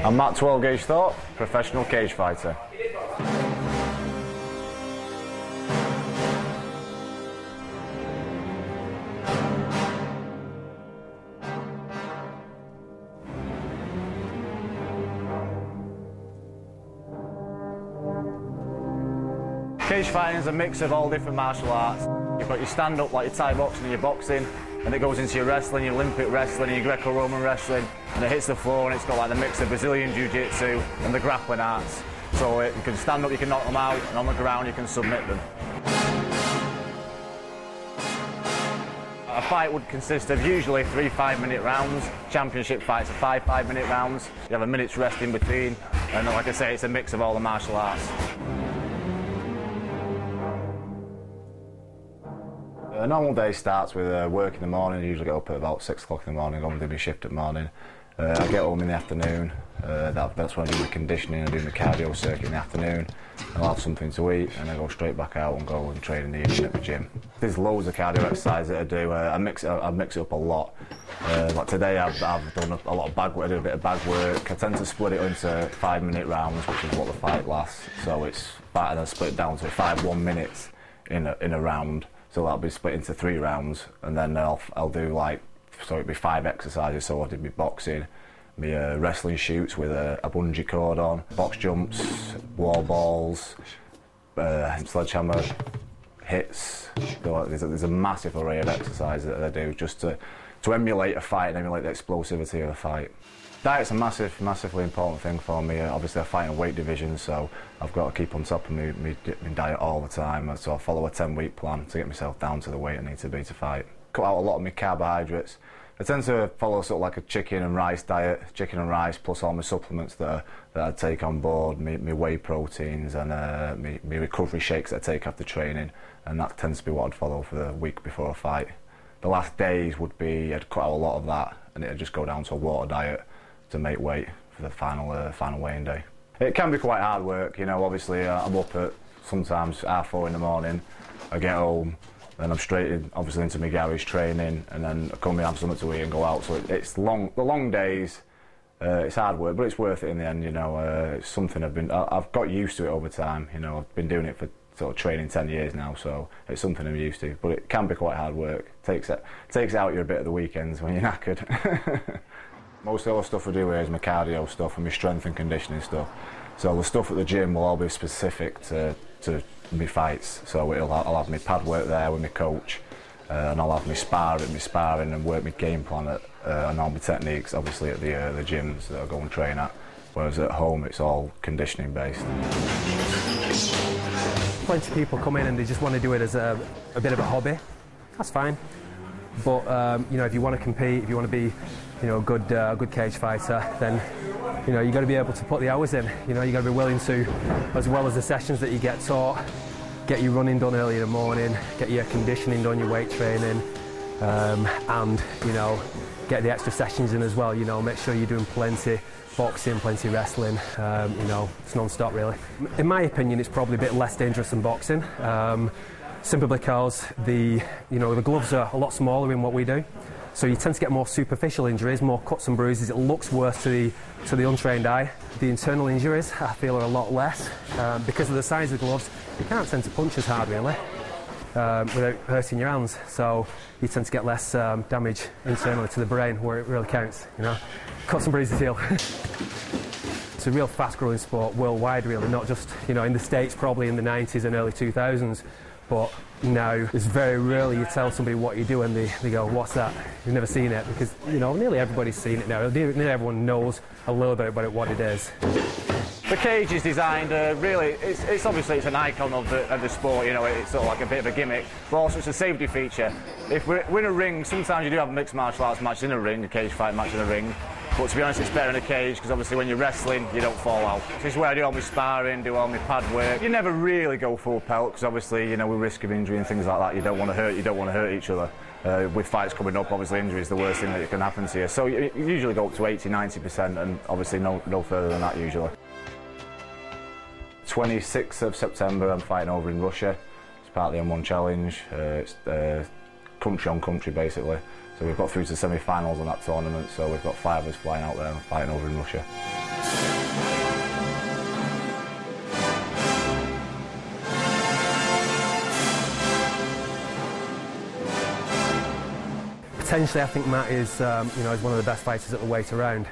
I'm Matt 12 Gauge Thorpe, professional cage fighter. Cage fighting is a mix of all different martial arts. You've got your stand-up, like your Thai boxing and your boxing, and it goes into your wrestling, your Olympic wrestling, your Greco-Roman wrestling, and it hits the floor, and it's got like the mix of Brazilian Jiu-Jitsu and the grappling arts. So you can stand up, you can knock them out, and on the ground you can submit them. A fight would consist of usually 3 5-minute rounds. Championship fights are 5 5-minute rounds. You have a minute's rest in between, and like I say, it's a mix of all the martial arts. A normal day starts with work in the morning. I usually get up at about 6 o'clock in the morning, go and do my shift at morning. I get home in the afternoon. That's when I do my conditioning, I do my cardio circuit in the afternoon. I'll have something to eat and I go straight back out and go and train in the evening at the gym. There's loads of cardio exercises that I do. I mix it up a lot. Like today I've done a lot of bag work, I do a bit of bag work. I tend to split it into 5-minute rounds, which is what the fight lasts. So it's and I split it down to 5 1 minutes in a round. So that'll be split into 3 rounds, and then I'll do like, so it'd be 5 exercises. So I did my boxing, my wrestling shoots with a bungee cord on, box jumps, wall balls, sledgehammer hits. There's a massive array of exercises that I do just to emulate a fight and emulate the explosivity of a fight. Diet's a massively important thing for me. Obviously I fight in a weight division, so I've got to keep on top of my diet all the time. So I follow a 10-week plan to get myself down to the weight I need to be to fight. Cut out a lot of my carbohydrates. I tend to follow sort of like a chicken and rice diet, chicken and rice plus all my supplements that I take on board, my whey proteins and my recovery shakes that I take after training, and that tends to be what I'd follow for the week before a fight. The last days would be, I'd cut out a lot of that and it'd just go down to a water diet to make weight for the final weighing day. It can be quite hard work, you know. Obviously I'm up at sometimes 4:30 in the morning. I get home, then I'm straight obviously into my garage training, and then I come in, have something to eat and go out. So it's the long days. It's hard work, but it's worth it in the end. You know, it's something I've got used to it over time. You know, I've been doing it for sort of training 10 years now, so it's something I'm used to. But it can be quite hard work. Takes out your bit of the weekends when you're knackered. Most of the stuff I do here is my cardio stuff and my strength and conditioning stuff. So the stuff at the gym will all be specific to my fights. So I'll have my pad work there with my coach, and I'll have my sparring and work my game plan and all my techniques, obviously at the gyms that I go and train at. Whereas at home it's all conditioning based. Plenty of people come in and they just want to do it as a bit of a hobby. That's fine. But you know, if you want to compete, if you want to be, you know, a good cage fighter, then you know you got to be able to put the hours in. You know, you got to be willing to, as well as the sessions that you get taught, get your running done early in the morning, get your conditioning done, your weight training, and you know, get the extra sessions in as well. You know, make sure you're doing plenty boxing, plenty wrestling. You know, it's non-stop really. In my opinion, it's probably a bit less dangerous than boxing. Simply because the gloves are a lot smaller in what we do, so you tend to get more superficial injuries, more cuts and bruises. It looks worse to the untrained eye. The internal injuries, I feel, are a lot less because of the size of the gloves. You can't tend to punch as hard really without hurting your hands, so you tend to get less damage internally to the brain where it really counts. You know, cuts and bruises heal. It's a real fast-growing sport worldwide, really, not just, you know, in the States probably in the 90s and early 2000s. But now it's very rarely you tell somebody what you do and they go, what's that? You've never seen it, because you know nearly everybody's seen it now. Nearly everyone knows a little bit about what it is. The cage is designed really. It's obviously it's an icon of the sport. You know, it's sort of like a bit of a gimmick, but also it's a safety feature. If we're in a ring, sometimes you do have mixed martial arts matches in a ring, a cage fight match in a ring. But to be honest, it's better in a cage because obviously when you're wrestling, you don't fall out. This is where I do all my sparring, do all my pad work. You never really go full pelt because obviously, you know, with risk of injury and things like that, you don't want to hurt each other. With fights coming up, obviously injury is the worst thing that can happen to you. So you usually go up to 80–90%, and obviously no further than that usually. 26th of September, I'm fighting over in Russia. It's part of the M1 Challenge. It's country on country basically. So we've got through to semi-finals on that tournament, so we've got 5 of us flying out there and fighting over in Russia. Potentially, I think Matt is, is one of the best fighters at the weight around.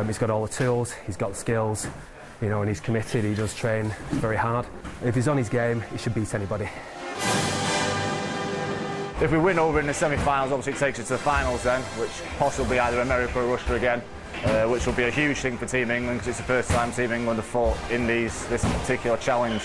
He's got all the tools, he's got the skills, and he's committed. He does train very hard. If he's on his game, he should beat anybody. If we win over in the semi-finals, obviously it takes us to the finals then, which possibly either America or Russia again, which will be a huge thing for Team England because it's the first time Team England have fought in this particular challenge.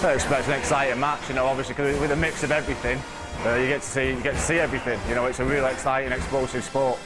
I expect an exciting match, obviously because with a mix of everything, you get to see everything. It's a real exciting, explosive sport.